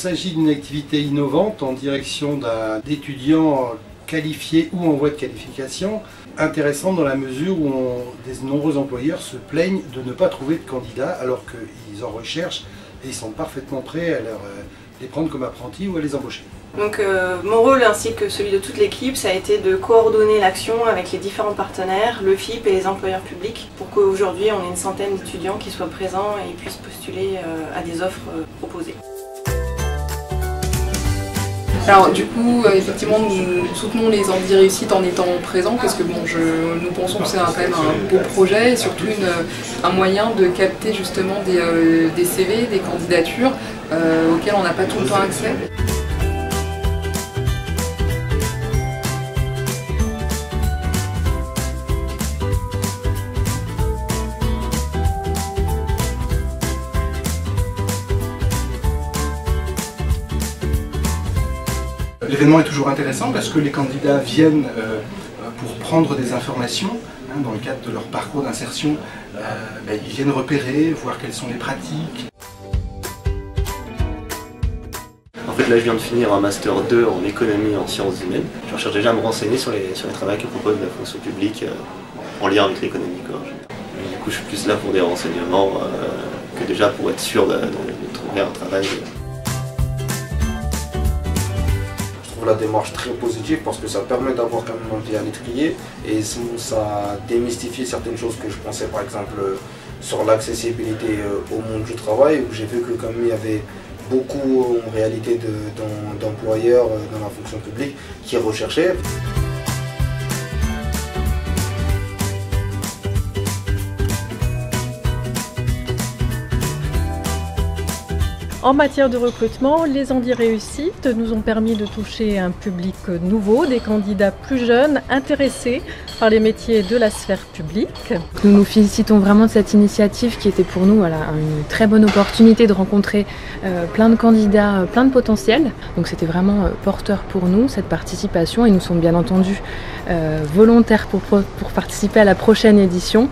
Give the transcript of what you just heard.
s'agit d'une activité innovante en direction d'étudiants qualifiés ou en voie de qualification, intéressante dans la mesure où de nombreux employeurs se plaignent de ne pas trouver de candidats alors qu'ils en recherchent et ils sont parfaitement prêts à les prendre comme apprentis ou à les embaucher. Donc mon rôle ainsi que celui de toute l'équipe, ça a été de coordonner l'action avec les différents partenaires, le FIP et les employeurs publics pour qu'aujourd'hui on ait une centaine d'étudiants qui soient présents et puissent postuler à des offres proposées. Alors du coup, effectivement, nous soutenons les Andy Réussite en étant présents parce que bon, nous pensons que c'est quand même un beau projet et surtout un moyen de capter justement des CV, des candidatures auxquelles on n'a pas tout le temps accès. L'événement est toujours intéressant parce que les candidats viennent pour prendre des informations dans le cadre de leur parcours d'insertion. Ils viennent repérer, voir quelles sont les pratiques. En fait là je viens de finir un Master 2 en économie et en sciences humaines. Je recherche déjà à me renseigner sur les travaux que propose la fonction publique en lien avec l'économie. Du coup je suis plus là pour des renseignements que déjà pour être sûr de trouver un travail. La démarche très positive parce que ça permet d'avoir quand même un pied à l'étrier et ça démystifie certaines choses que je pensais par exemple sur l'accessibilité au monde du travail où j'ai vu que comme il y avait beaucoup en réalité d'employeurs dans la fonction publique qui recherchaient. En matière de recrutement, les Andy Réussite nous ont permis de toucher un public nouveau, des candidats plus jeunes, intéressés par les métiers de la sphère publique. Nous nous félicitons vraiment de cette initiative qui était pour nous une très bonne opportunité de rencontrer plein de candidats, plein de potentiels. Donc c'était vraiment porteur pour nous cette participation et nous sommes bien entendu volontaires pour participer à la prochaine édition.